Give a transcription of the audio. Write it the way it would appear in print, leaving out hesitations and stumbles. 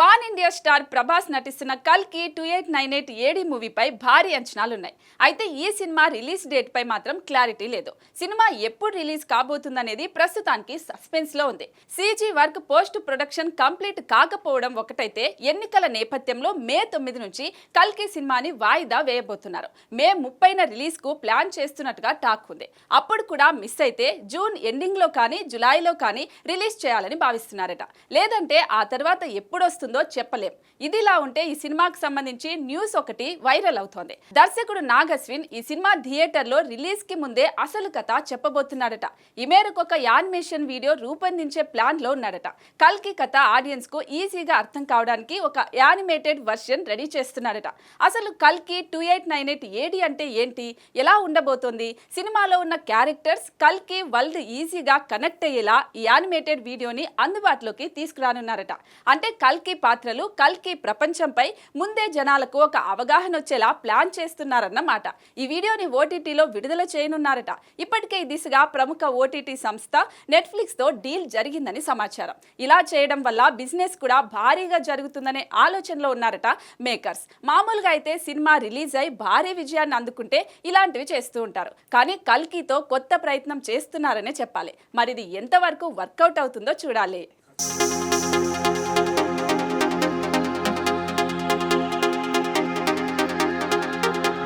Pan India star Prabhas నటిస్తున్న కల్కి 2898 AD మూవీపై భారీ అంచనాలున్నాయి. అయితే ఈ సినిమా రిలీజ్ డేట్ పై మాత్రం క్లారిటీ లేదు. సినిమా ఎప్పుడు రిలీజ్ కాబోతుందనేది ప్రస్తుతానికి సస్పెన్స్ లో ఉంది. CG work post production complete కాకపోవడం ఒకటైతే, ఎన్నికల నేపథ్యంలో మే 9 నుంచి కల్కి సినిమాని వాయిదా వేయబోతున్నారు. మే 30న రిలీజ్ కు ప్లాన్ చేస్తున్నట్టుగా టాక్ ఉంది. అప్పుడు కూడా మిస్ అయితే జూన్ ఎండింగ్ లో కానీ జులైలో కానీ రిలీజ్ చేయాలని భావిస్తున్నారట. లేదంటే ఆ తర్వాత ఎప్పుడు వస్తుందో చెప్పలేం. ఇదిలా ఉంటే ఈ సినిమాకి సంబంధించి న్యూస్ ఒకటి వైరల్ అవుతోంది. దర్శకుడు నాగ్ అశ్విన్ ఈ సినిమా థియేటర్ లో రిలీజ్ కి ముందే అసలు కథ చెప్పబోతున్నాడట. ఈ మేరకు ఒక యానిమేషన్ వీడియో రూపొందించే ప్లాన్ లో ఉన్నాడట. కల్కి కథ ఆడియన్స్ కు ఈజీగా అర్థం కావడానికి ఒక యానిమేటెడ్ వర్షన్ రెడీ చేస్తున్నాడట. అసలు కల్కి 2898 ఏడి అంటే ఏంటి, ఎలా ఉండబోతోంది, సినిమాలో ఉన్న క్యారెక్టర్స్ కల్కి వరల్డ్ ఈజీగా కనెక్ట్ అయ్యేలా ఈ యానిమేటెడ్ వీడియోని అందుబాటులోకి తీసుకురానున్నారట. అంటే కల్కి పాత్రలు, కల్కి ప్రపంచంపై ముందే జనాలకు ఒక అవగాహన వచ్చేలా ప్లాన్ చేస్తున్నారన్నమాట. ఈ వీడియోని ఓటీటీలో విడుదల చేయనున్నారట. ఇప్పటికే ఈ దిశగా ప్రముఖ ఓటీటీ సంస్థ నెట్ఫ్లిక్స్ తో డీల్ జరిగిందని సమాచారం. ఇలా చేయడం వల్ల బిజినెస్ కూడా భారీగా జరుగుతుందనే ఆలోచనలో ఉన్నారట మేకర్స్. మామూలుగా అయితే సినిమా రిలీజ్ అయి భారీ విజయాన్ని అందుకుంటే ఇలాంటివి చేస్తూ ఉంటారు. కానీ కల్కితో కొత్త ప్రయత్నం చేస్తున్నారనే చెప్పాలి. మరి ఇది ఎంతవరకు వర్కౌట్ అవుతుందో చూడాలి.